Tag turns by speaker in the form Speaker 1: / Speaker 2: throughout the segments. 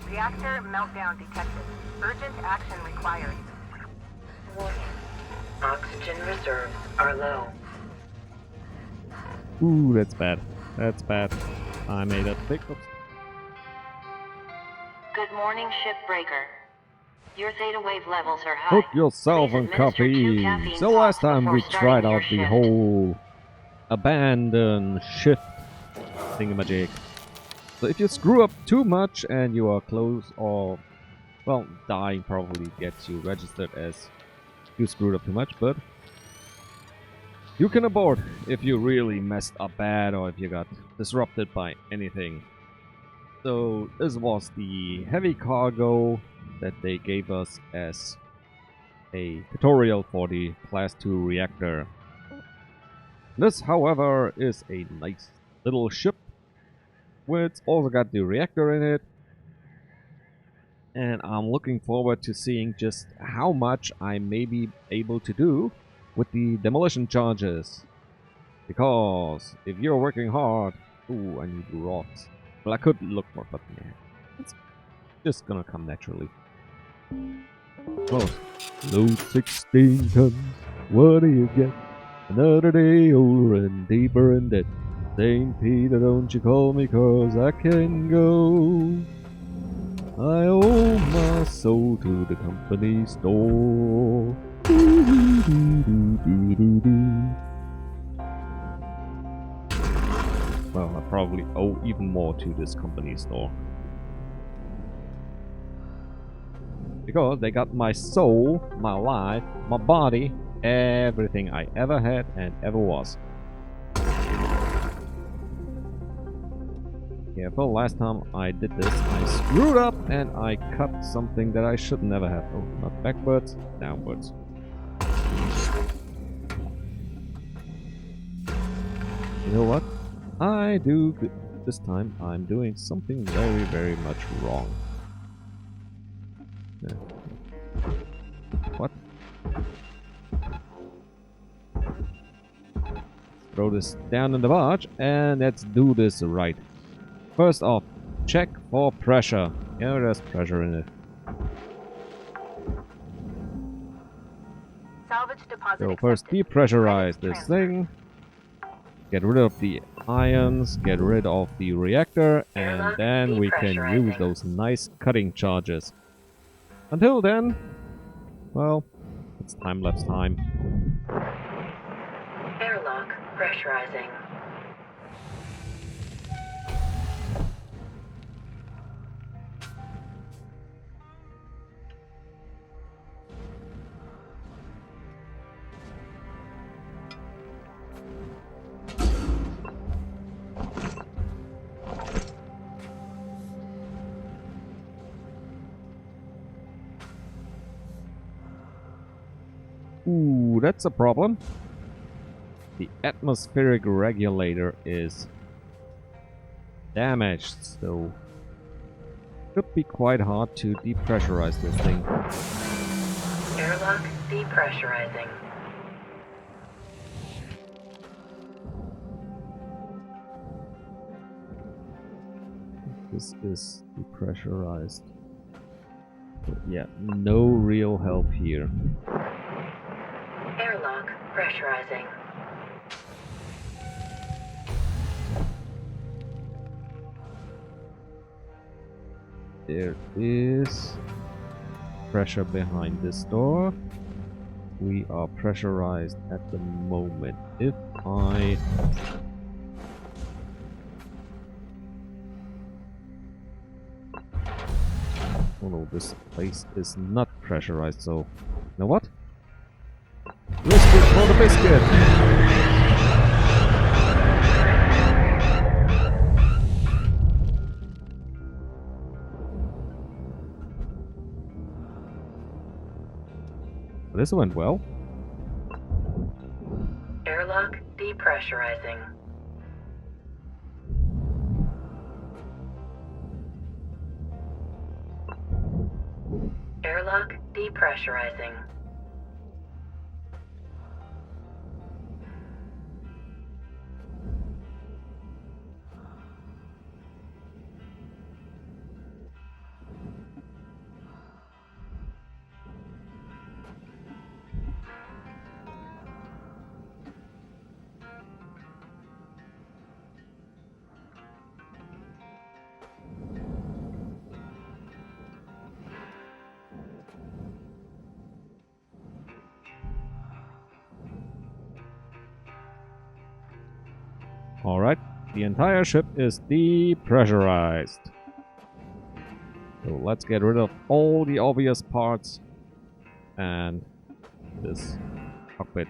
Speaker 1: Reactor meltdown detected. Urgent action required.
Speaker 2: Warning. Oxygen reserves are low.
Speaker 3: Ooh, that's bad. That's bad. I made a big oops.
Speaker 2: Good morning, Shipbreaker. Your theta wave levels are high.
Speaker 3: Put yourself
Speaker 2: Please
Speaker 3: on
Speaker 2: administer 2
Speaker 3: coffee.
Speaker 2: caffeine
Speaker 3: So last
Speaker 2: pops
Speaker 3: time
Speaker 2: before
Speaker 3: we
Speaker 2: starting
Speaker 3: tried
Speaker 2: your
Speaker 3: out the
Speaker 2: shift.
Speaker 3: whole abandon shift thingamajig. So if you screw up too much and you are close or, well, dying probably gets you registered as you screwed up too much, but you can abort if you really messed up bad or if you got disrupted by anything. So this was the heavy cargo that they gave us as a tutorial for the Class 2 reactor. This, however, is a nice little ship which also got the reactor in it. And I'm looking forward to seeing just how much I may be able to do with the demolition charges. Because if you're working hard... Ooh, I need rocks. Well, I could look more, but yeah. It's just gonna come naturally. Oh, load 16 tons. What do you get? Another day older and deeper in debt. St. Peter, don't you call me, 'cause I can go. I owe my soul to the company store. Well, I probably owe even more to this company store. Because they got my soul, my life, my body, everything I ever had and ever was. Careful, last time I did this, I screwed up and I cut something that I should never have. Oh, not backwards, downwards. You know what? This time I'm doing something very, very much wrong. What? Throw this down in the barge and let's do this right. First off, check for pressure. Yeah, there's pressure in it.
Speaker 1: Salvage deposit
Speaker 3: So first
Speaker 1: accepted.
Speaker 3: depressurize
Speaker 1: Credits
Speaker 3: this
Speaker 1: transferred.
Speaker 3: thing. Get rid of the ions, get rid of the reactor, and
Speaker 2: Airlock
Speaker 3: then we can use
Speaker 2: depressurizing.
Speaker 3: those nice cutting charges. Until then, well, it's time-lapse time.
Speaker 2: Airlock pressurizing.
Speaker 3: Ooh, that's a problem. The atmospheric regulator is damaged, so it could be quite hard to depressurize this thing.
Speaker 2: Airlock depressurizing.
Speaker 3: This is depressurized. But yeah, no real help here.
Speaker 2: Airlock pressurizing.
Speaker 3: There is pressure behind this door. We are pressurized at the moment. If I... Oh no, this place is not pressurized, so... You know what? Risk it for the biscuit! This went well.
Speaker 2: Airlock depressurizing. Airlock depressurizing.
Speaker 3: Alright, the entire ship is depressurized. So let's get rid of all the obvious parts and this cockpit.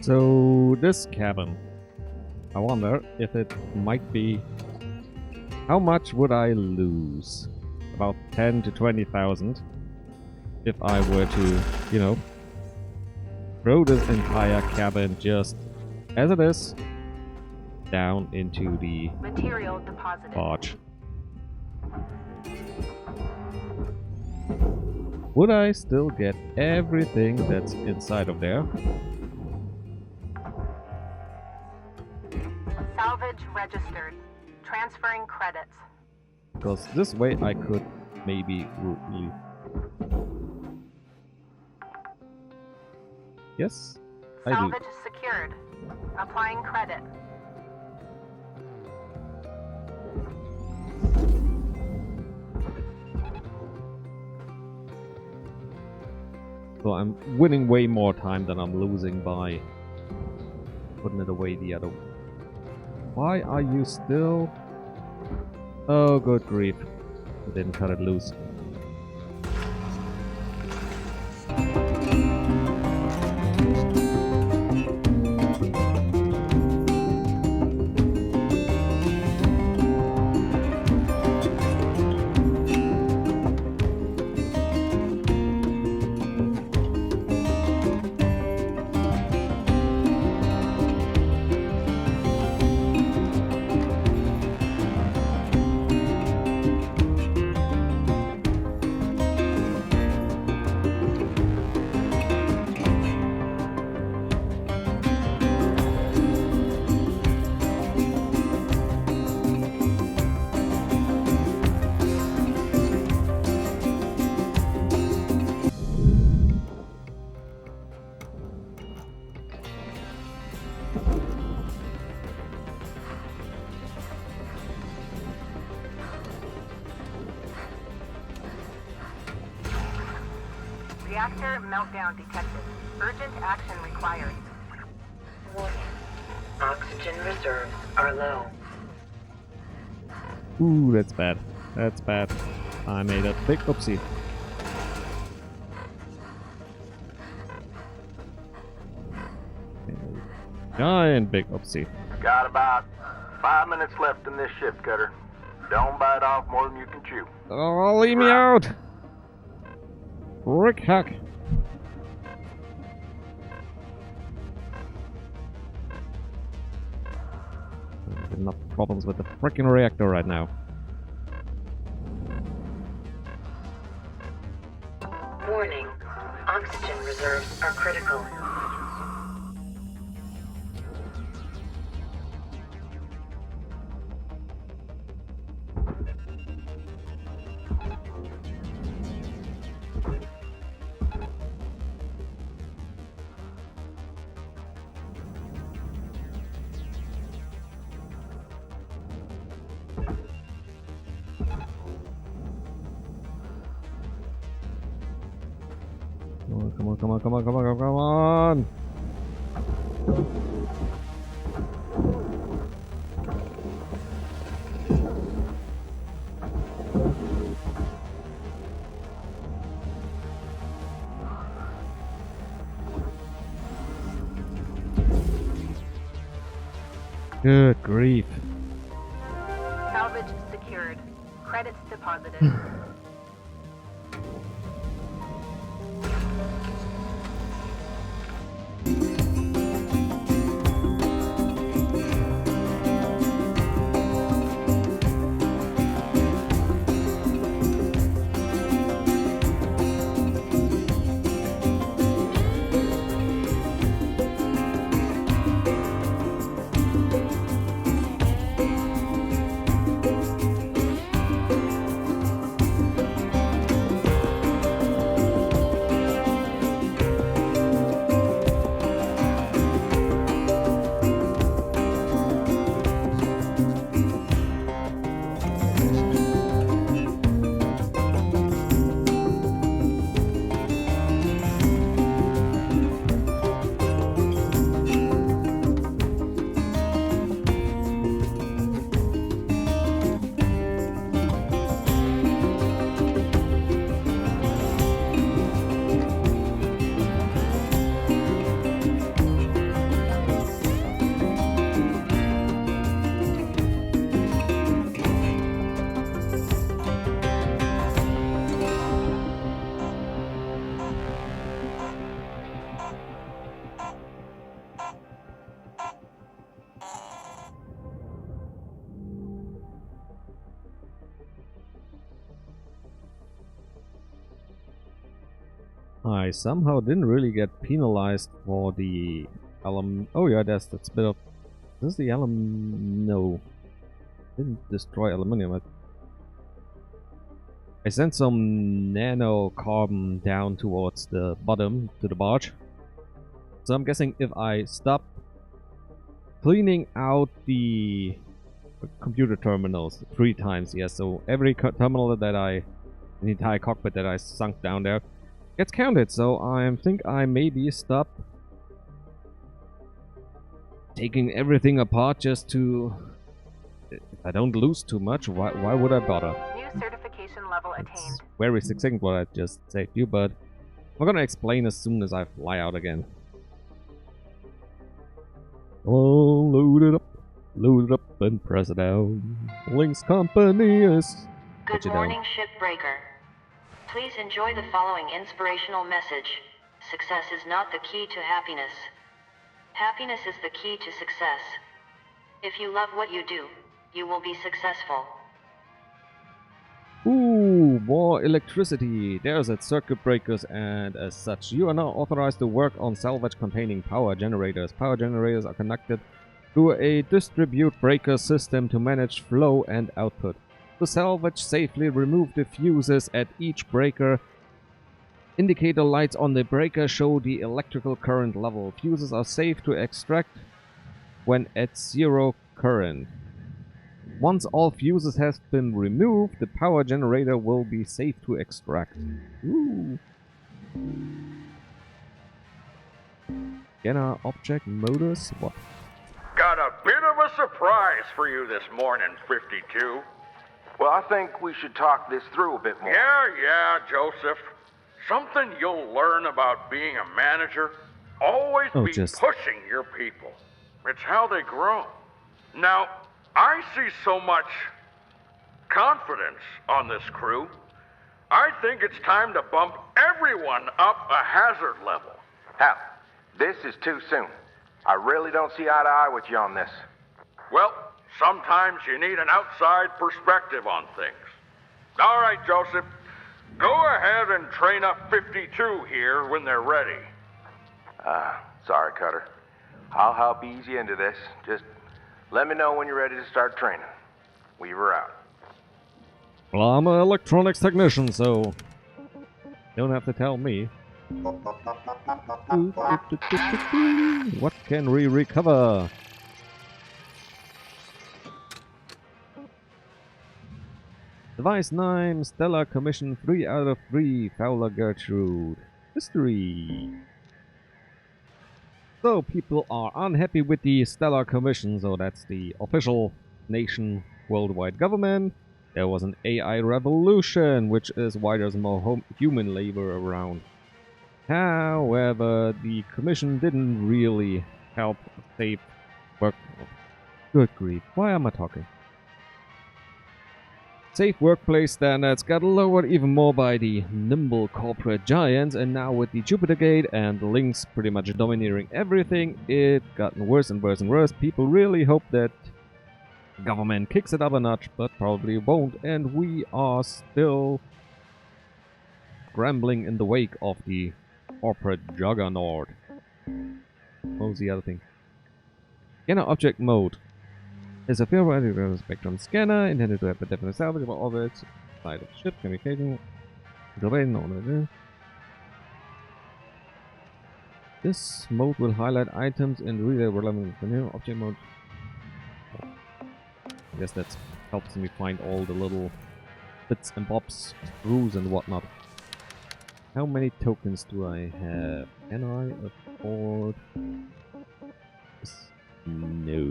Speaker 3: So this cabin, I wonder if it might be, how much would I lose? About 10 to 20,000 if I were to, you know, throw this entire cabin just as it is down into the
Speaker 1: Material deposited.
Speaker 3: barge. Would I still get everything that's inside of there?
Speaker 1: Salvage registered. Transferring credits.
Speaker 3: Because this way I could maybe leave. Yes, I do.
Speaker 1: Salvage secured. Applying credit.
Speaker 3: So I'm winning way more time than I'm losing by putting it away the other way. Why are you still... Oh, good grief. I didn't cut it loose.
Speaker 1: Reactor meltdown detected. Urgent action required.
Speaker 2: Warning. Oxygen reserves are low.
Speaker 3: Ooh, that's bad. That's bad. I made a big oopsie. Giant big oopsie.
Speaker 4: Got about 5 minutes left in this shift cutter. Don't bite off more than you can chew.
Speaker 3: Oh, leave me out! Frick heck. Enough problems with the frickin' reactor right now.
Speaker 2: Warning. Oxygen reserves are critical.
Speaker 3: Come on, come on, come on, come on, come on, come on! Good grief.
Speaker 1: Salvage secured. Credits deposited.
Speaker 3: I somehow didn't really get penalized for the Oh yeah, that's bit of... This is the No. Didn't destroy aluminium. I sent some nanocarbon down towards the bottom, to the barge. So I'm guessing if I stop cleaning out the computer terminals 3 times, yes, so every terminal that the entire cockpit that I sunk down there gets counted. So I think I maybe stop taking everything apart just to... If I don't lose too much, why would I bother?
Speaker 1: New certification level attained.
Speaker 3: It's very succinct what I just said to you, but I'm gonna explain as soon as I fly out again. Oh, load it up and press it down. LYNX company is...
Speaker 2: Good morning, Shipbreaker. Please enjoy the following inspirational message. Success is not the key to happiness. Happiness is the key to success. If you love what you do, you will be successful.
Speaker 3: Ooh, more electricity. There's at circuit breakers, and as such, you are now authorized to work on salvage containing power generators. Power generators are connected to a distribute breaker system to manage flow and output. To salvage safely, remove the fuses at each breaker. Indicator lights on the breaker show the electrical current level. Fuses are safe to extract when at 0 current. Once all fuses have been removed, the power generator will be safe to extract. Ooh. Scanner object motors? What?
Speaker 5: Got a bit of a surprise for you this morning, 52.
Speaker 4: Well, I think we should talk this through a bit more.
Speaker 5: Yeah, Joseph. Something you'll learn about being a manager, always be pushing your people. It's how they grow. Now, I see so much confidence on this crew. I think it's time to bump everyone up a hazard level.
Speaker 4: Hal, this is too soon. I really don't see eye to eye with you on this.
Speaker 5: Well, sometimes you need an outside perspective on things. All right, Joseph. Go ahead and train up 52 here when they're ready.
Speaker 4: Sorry, Cutter. I'll help ease you into this. Just let me know when you're ready to start training. Weaver out.
Speaker 3: Well, I'm an electronics technician, so don't have to tell me. What can we recover? Device 9, Stellar Commission 3 out of 3, Fowler Gertrude. History. So people are unhappy with the Stellar Commission, so that's the official nation worldwide government. There was an AI revolution, which is why there's more human labor around. However, the commission didn't really help save work. Good grief, why am I talking? Safe workplace standards got lowered even more by the nimble corporate giants, and now with the Jupiter Gate and LYNX pretty much domineering everything, it's gotten worse and worse and worse. People really hope that government kicks it up a notch, but probably won't, and we are still scrambling in the wake of the corporate juggernaut. What was the other thing? Scanner object mode is a theoretical spectrum scanner intended to have a definite salvage of orbits, side of ship, communication, domain. This mode will highlight items and relay relevant object mode. I guess that helps me find all the little bits and bobs, screws and whatnot. How many tokens do I have? Can I afford this? No,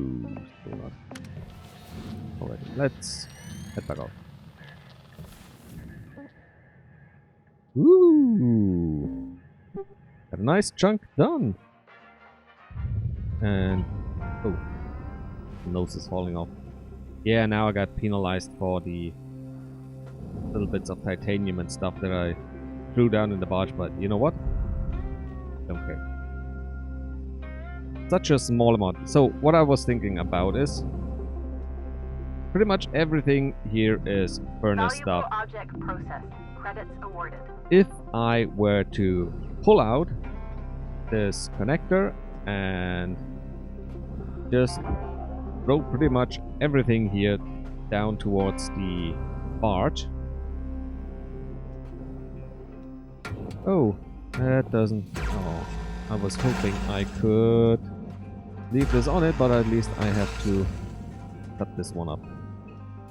Speaker 3: still not. Alright, let's head back out. Ooh! Got a nice chunk done! And... oh. The nose is falling off. Yeah, now I got penalized for the little bits of titanium and stuff that I threw down in the barge, but you know what? Don't care. Such a small amount. So what I was thinking about is pretty much everything here is furnace stuff.
Speaker 1: Object processed. Credits awarded.
Speaker 3: If I were to pull out this connector and just throw pretty much everything here down towards the barge. Oh, that doesn't... Oh, I was hoping I could leave this on it, but at least I have to cut this one up.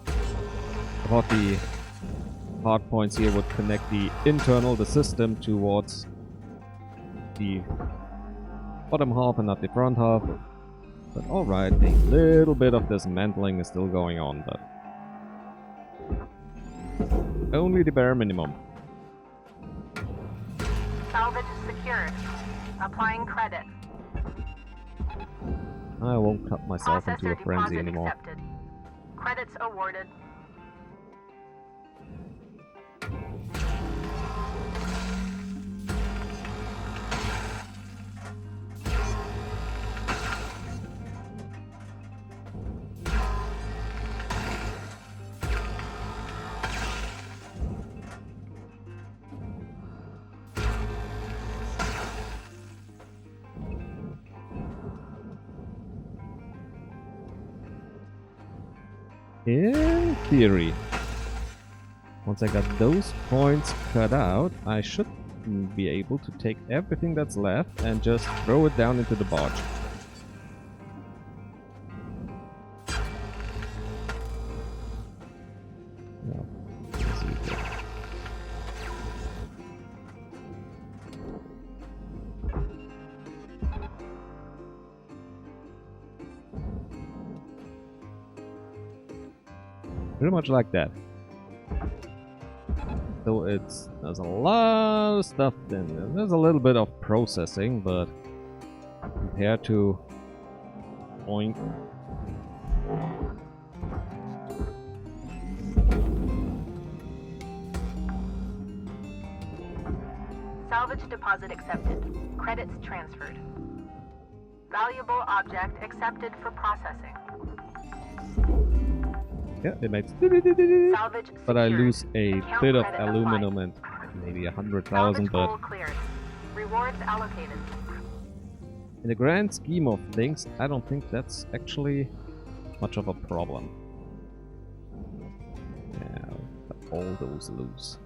Speaker 3: I thought the hard points here would connect the internal, the system, towards the bottom half and not the front half. But alright, a little bit of dismantling is still going on, but only the bare minimum.
Speaker 1: Salvage secured. Applying credit.
Speaker 3: I won't cut myself into a
Speaker 1: Processor
Speaker 3: frenzy
Speaker 1: deposit
Speaker 3: anymore.
Speaker 1: accepted. Credits awarded.
Speaker 3: In theory, once I got those points cut out, I should be able to take everything that's left and just throw it down into the barge. No, it's easier. Pretty much like that. So there's a lot of stuff in there. There's a little bit of processing, but compared to oink.
Speaker 1: Salvage deposit accepted. Credits transferred. Valuable object accepted for processing.
Speaker 3: Yeah, it makes.
Speaker 1: Salvage
Speaker 3: But I
Speaker 1: secured.
Speaker 3: lose a
Speaker 1: Account
Speaker 3: bit of
Speaker 1: credit
Speaker 3: aluminum
Speaker 1: applied.
Speaker 3: and maybe 100,000,
Speaker 1: Salvage
Speaker 3: but
Speaker 1: goal cleared. Rewards allocated.
Speaker 3: in the grand scheme of things, I don't think that's actually much of a problem. Yeah, cut all those loose.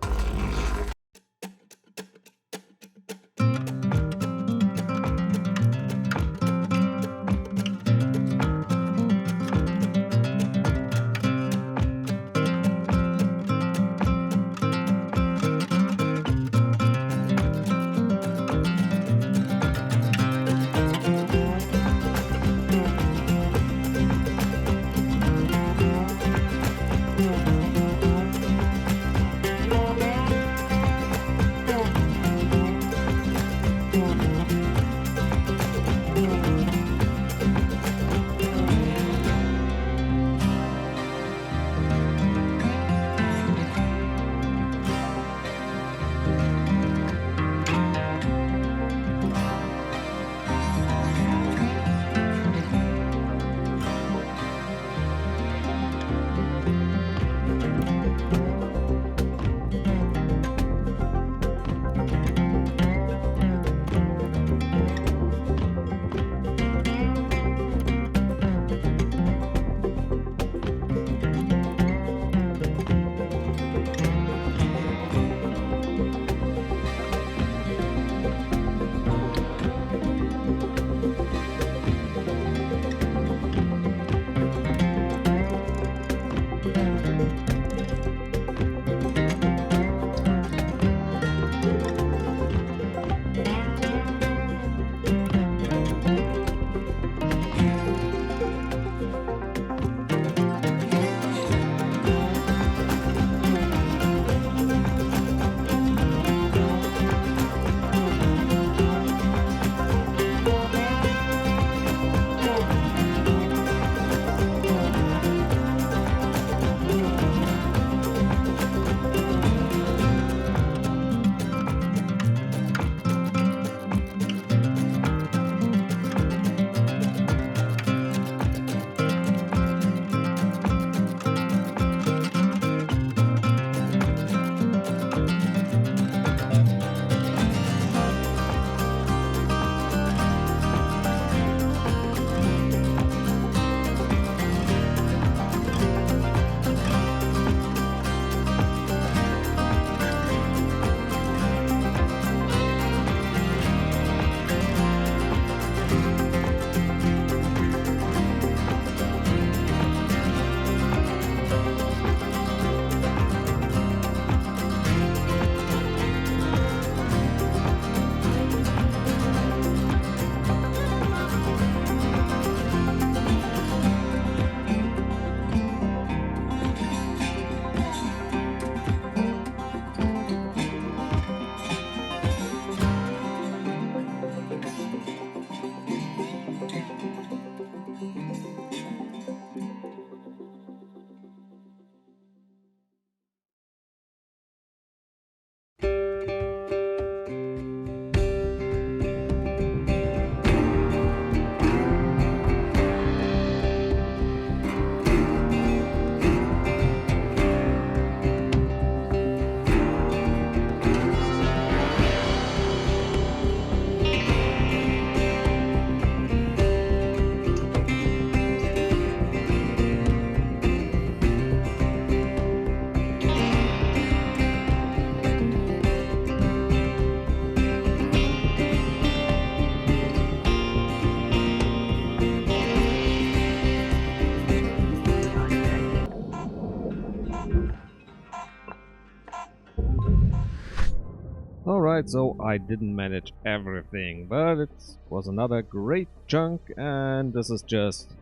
Speaker 3: right, so I didn't manage everything, but it was another great chunk, and this is just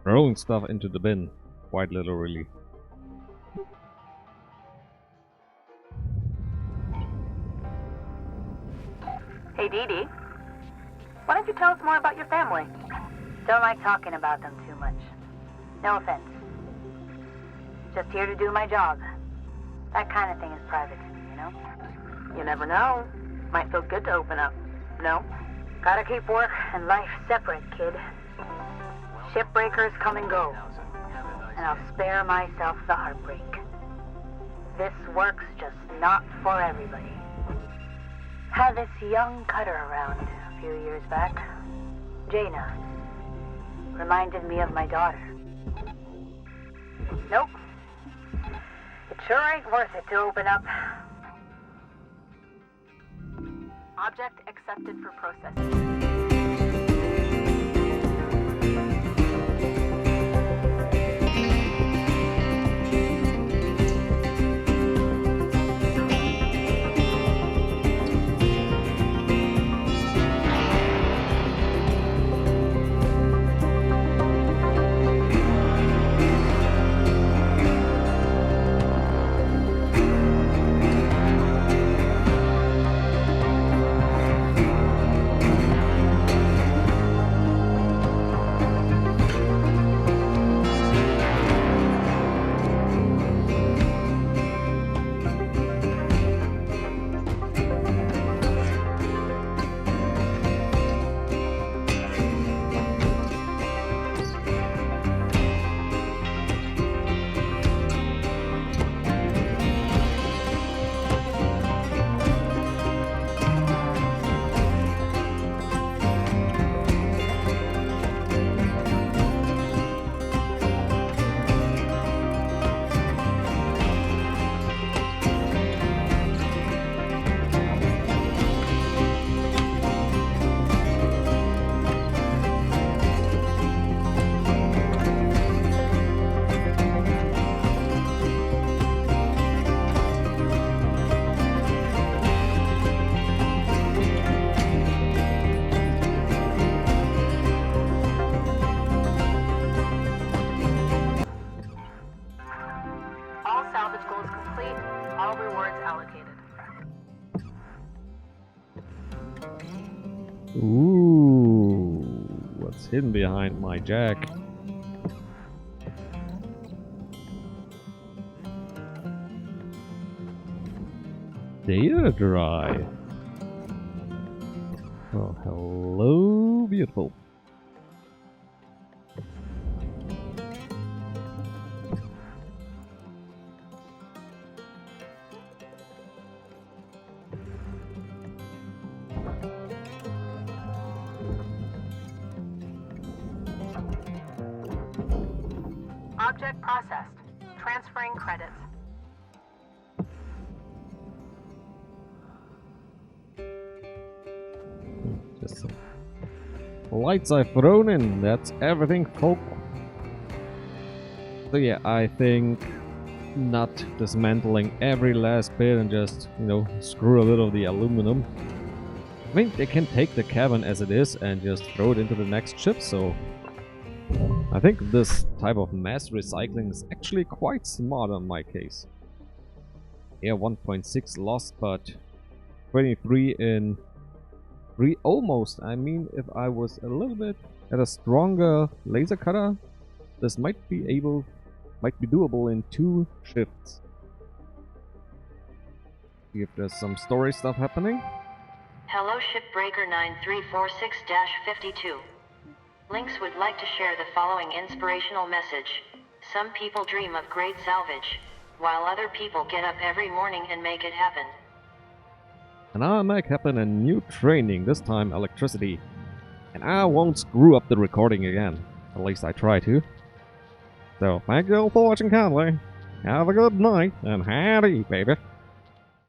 Speaker 3: throwing stuff into the bin, quite literally.
Speaker 1: Hey, Dee Dee. Why don't you tell us more about your family?
Speaker 6: Don't like talking about them too much. No offense. Just here to do my job. That kind of thing is private to me, you know?
Speaker 1: You never know. Might feel good to open up. No?
Speaker 6: Gotta keep work and life separate, kid. Shipbreakers come and go. And I'll spare myself the heartbreak. This work's just not for everybody. Had this young cutter around a few years back. Jaina. Reminded me of my daughter. Nope. It sure ain't worth it to open up.
Speaker 1: Object accepted for processing. Salvage goals complete. All rewards allocated.
Speaker 3: Ooh, what's hidden behind my jack? Data drive. Oh, hello, beautiful.
Speaker 1: Object processed. Transferring credits.
Speaker 3: Just some lights I've thrown in. That's everything, folk. So yeah, I think not dismantling every last bit and just, you know, screw a little of the aluminum. I mean, they can take the cabin as it is and just throw it into the next ship, so I think this type of mass recycling is actually quite smart in my case. Yeah, 1.6 lost, but 23 in 3 almost. I mean, if I was a little bit at a stronger laser cutter, this might be doable in 2 shifts. See if there's some story stuff happening.
Speaker 2: Hello Shipbreaker 9346-52. LYNX would like to share the following inspirational message. Some people dream of great salvage, while other people get up every morning and make it happen.
Speaker 3: And I'll make happen a new training, this time electricity. And I won't screw up the recording again. At least I try to. So, thank you all for watching kindly. Have a good night, and howdy, baby.